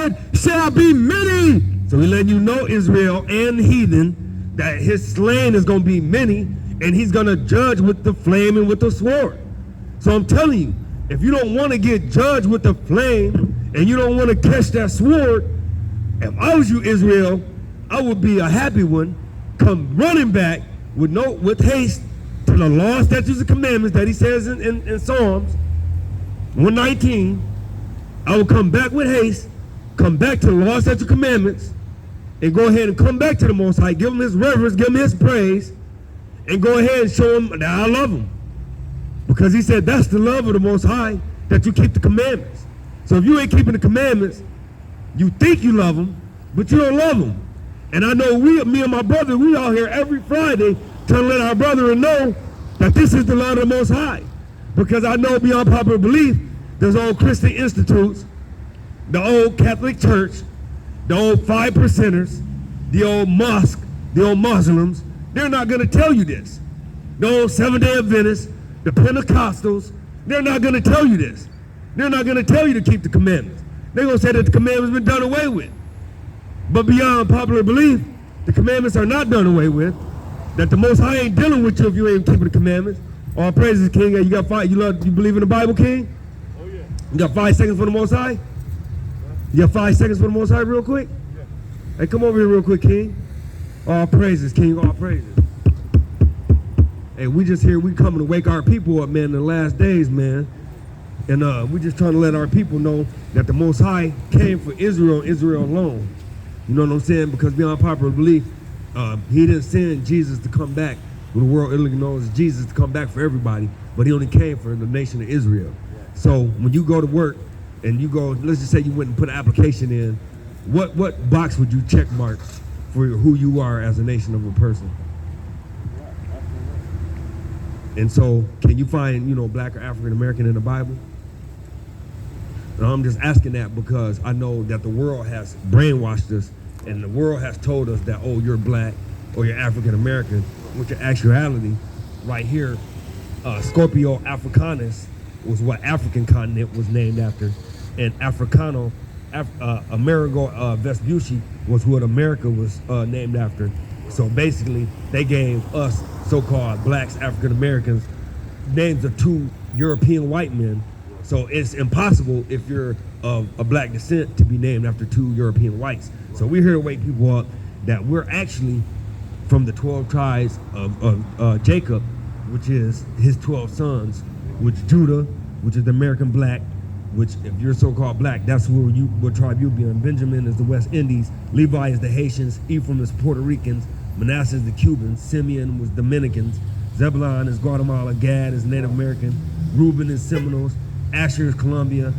sword shall be many. So he's letting you know, Israel and heathen, that his slain is going to be many, and he's going to judge with the flame and with the sword. So I'm telling you, if you don't want to get judged with the flame and you don't want to catch that sword, if I was you, Israel, I would be a happy one, come running back with haste to the law, statutes, and commandments that he says in Psalms 119. I will come back with haste, come back to the law, statutes, and commandments, and go ahead and come back to the Most High, give him his reverence, give him his praise, and go ahead and show him that I love him. Because he said that's the love of the Most High, that you keep the commandments. So if you ain't keeping the commandments, you think you love him, but you don't love him. And I know me and my brother, we out here every Friday trying to let our brethren know that this is the love of the Most High. Because I know beyond popular belief, there's old Christian institutes, the old Catholic Church, the old 5%ers, the old mosque, the old Muslims. They're not going to tell you this. The old Seventh-day Adventists, the Pentecostals, they're not going to tell you this. They're not going to tell you to keep the commandments. They're going to say that the commandments have been done away with. But beyond popular belief, the commandments are not done away with. That the Most High ain't dealing with you if you ain't keeping the commandments. All praises, King. Hey, you believe in the Bible, King? Oh, yeah. You got 5 seconds for the Most High? You got 5 seconds for the Most High real quick? Yeah. Hey, come over here real quick, King. All praises, King. All praises. Hey, we coming to wake our people up, man, in the last days, man. And we just trying to let our people know that the Most High came for Israel and Israel alone. You know what I'm saying? Because beyond popular belief, he didn't send Jesus to come back. The world really knows Jesus to come back for everybody, but he only came for the nation of Israel. So when you go to work and you go, let's just say you went and put an application in, what box would you check mark for who you are as a nation of a person? And so can you find, black or African American in the Bible? And I'm just asking that because I know that the world has brainwashed us, and the world has told us that, oh, you're black or you're African American, which in actuality, right here, Scorpio Africanus was what African continent was named after, and Africano, Amerigo Vespucci was what America was named after. So basically, they gave us so-called blacks, African Americans, names of 2 European white men. So it's impossible if you're of a black descent to be named after 2 European whites. So we're here to wake people up that we're actually from the 12 tribes of Jacob, which is his 12 sons, which Judah, which is the American black, which if you're so-called black, that's what tribe you'll be in. Benjamin is the West Indies, Levi is the Haitians, Ephraim is Puerto Ricans, Manasseh is the Cubans, Simeon was Dominicans, Zebulon is Guatemala, Gad is Native American, Reuben is Seminoles, Asher is Colombia,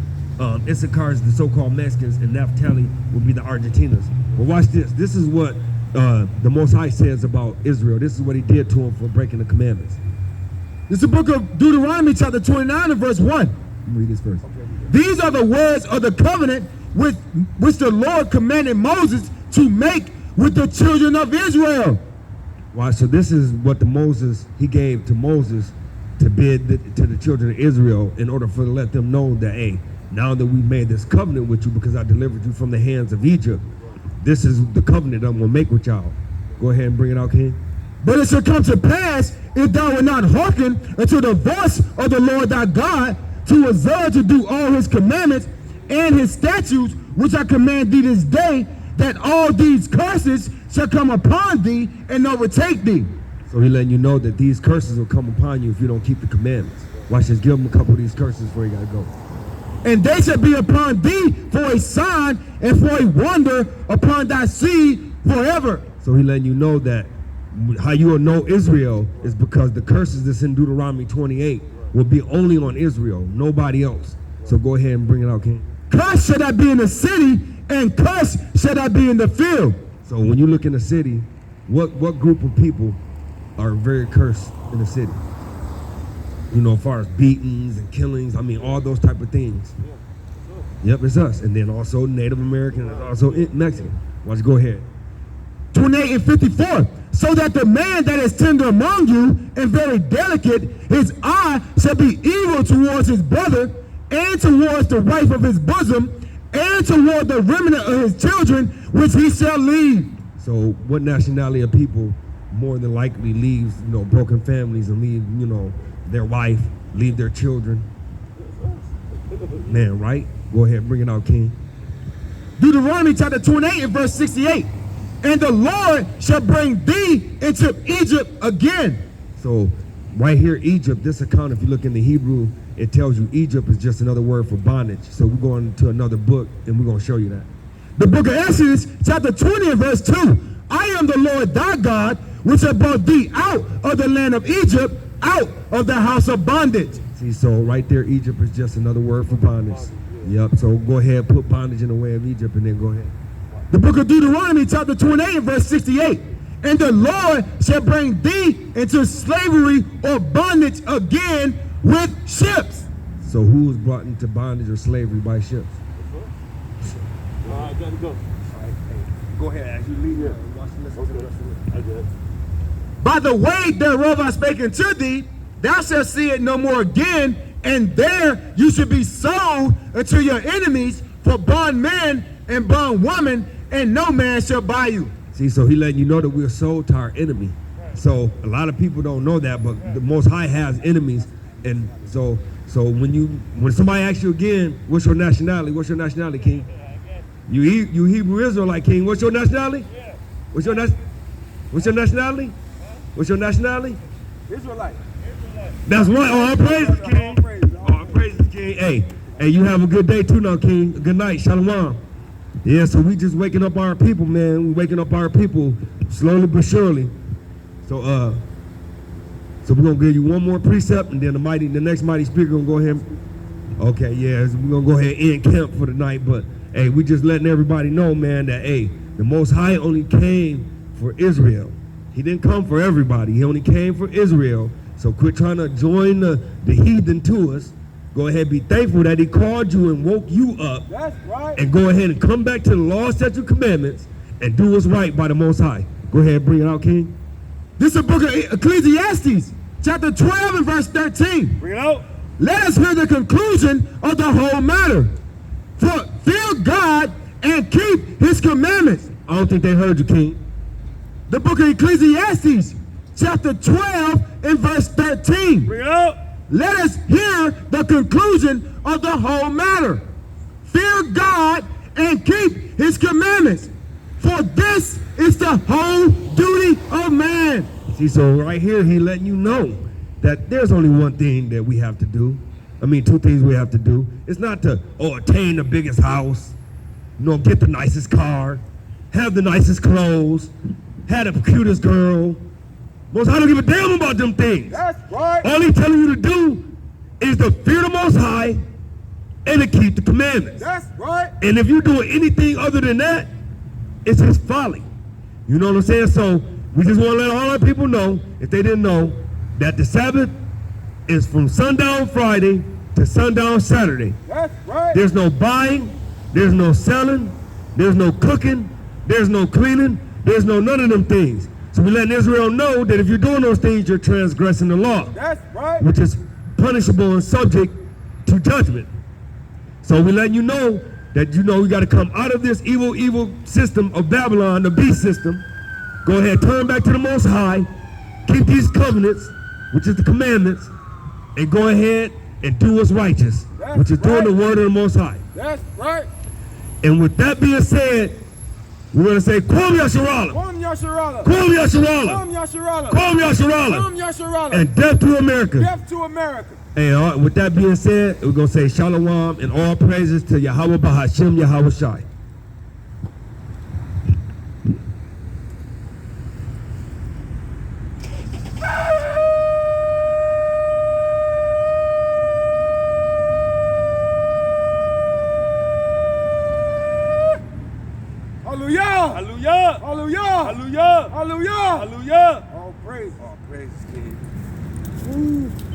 Issachar is the so-called Mexicans, and Naphtali will be the Argentinas. But watch this. This is what the Most High says about Israel. This is what he did to them for breaking the commandments. This is the book of Deuteronomy, chapter 29 and verse 1. Let me read this first. These are the words of the covenant which the Lord commanded Moses to make with the children of Israel. Wow, so this is what he gave to Moses to bid to the children of Israel in order to let them know that, hey, now that we made this covenant with you because I delivered you from the hands of Egypt, this is the covenant I'm going to make with y'all. Go ahead and bring it out, King. But it shall come to pass, if thou wilt not hearken unto the voice of the Lord thy God, to observe to do all his commandments and his statutes, which I command thee this day, that all these curses shall come upon thee and overtake thee. So he's letting you know that these curses will come upon you if you don't keep the commandments. Watch this. Give him a couple of these curses before you got to go. And they shall be upon thee for a sign and for a wonder upon thy seed forever. So he's letting you know that how you will know Israel is because the curses that's in Deuteronomy 28 will be only on Israel, nobody else. So go ahead and bring it out, King. Cursed shall that be in the city, and cursed shall that be in the field. So when you look in the city, what group of people are very cursed in the city? As far as beatings and killings, all those type of things. Yep, it's us. And then also Native American and also Mexican. Watch, go ahead. 28 and 54. So that the man that is tender among you and very delicate, his eye shall be evil towards his brother and towards the wife of his bosom, and toward the remnant of his children, which he shall leave. So what nationality of people more than likely leaves, broken families and leave, their wife, leave their children? Man, right? Go ahead, bring it out, King. Deuteronomy chapter 28 and verse 68. And the Lord shall bring thee into Egypt again. So right here, Egypt, this account, if you look in the Hebrew, it tells you Egypt is just another word for bondage. So we're going to another book and we're going to show you that. The book of Exodus chapter 20 and verse 2. I am the Lord thy God, which have brought thee out of the land of Egypt, out of the house of bondage. See, so right there, Egypt is just another word for bondage. Yep, so go ahead, put bondage in the way of Egypt and then go ahead. The book of Deuteronomy chapter 28 and verse 68. And the Lord shall bring thee into slavery or bondage again with ships. So who was brought into bondage or slavery by ships? I gotta go. All right, hey, go ahead, as you leave here. By the way thereof I spake unto thee, thou shalt see it no more again, and there you should be sold unto your enemies for bondmen and bondwomen, and no man shall buy you. See, so he letting you know that we're sold to our enemy. So a lot of people don't know that, but the Most High has enemies. And so when somebody asks you again, what's your nationality? What's your nationality, King? You Hebrew Israelite, King. What's your nationality? What's your nationality? What's your nationality? Israelite. That's right. All praises, King. All praises, King. Hey, you have a good day too now, King. Good night. Shalom. Yeah, so we just waking up our people, man. We waking up our people slowly but surely. So we're gonna give you one more precept, and then the next mighty speaker gonna go ahead. Okay, yeah, so we're gonna go ahead and end camp for the night. But hey, we just letting everybody know, man, that the Most High only came for Israel. He didn't come for everybody. He only came for Israel. So quit trying to join the heathen to us. Go ahead, be thankful that he called you and woke you up. That's right. And go ahead and come back to the law, statute, commandments, and do what's right by the Most High. Go ahead, bring it out, King. This is the book of Ecclesiastes, chapter 12 and verse 13. Bring it out. Let us hear the conclusion of the whole matter. For fear God and keep his commandments. I don't think they heard you, King. The book of Ecclesiastes, chapter 12 and verse 13. Bring it out. Let us hear the conclusion of the whole matter. Fear God and keep his commandments. For this is the whole duty of man. See, so right here, he letting you know that there's only one thing that we have to do. I mean, two things we have to do. It's not to attain the biggest house, get the nicest car, have the nicest clothes, have the cutest girl. Most High don't give a damn about them things. That's right. All he's telling you to do is to fear the Most High and to keep the commandments. That's right. And if you're doing anything other than that, it's his folly. You know what I'm saying? So we just want to let all our people know, if they didn't know, that the Sabbath is from sundown Friday to sundown Saturday. That's right. There's no buying, there's no selling, there's no cooking, there's no cleaning, there's no none of them things. So we're letting Israel know that if you're doing those things, you're transgressing the law. That's right. Which is punishable and subject to judgment. So we're letting you know that we got to come out of this evil system of Babylon, the beast system. Go ahead, turn back to the Most High, keep these covenants, which is the commandments, and go ahead and do what's righteous, which is doing the word of the Most High. That's right. And with that being said, we're going to say, Kwam Yasharala, Kwam Yasharala. Kwam Yasharala, Kwam Yasharala. Kwam Yasharala, Kwam Yasharala. and death to America. Death to America. And with that being said, we're going to say Shalom and all praises to Yahweh Bahashim Yahweh Shai. Hallelujah. Hallelujah. Hallelujah. Hallelujah. Hallelujah. Hallelujah. All praise. All praise, King. Ooh.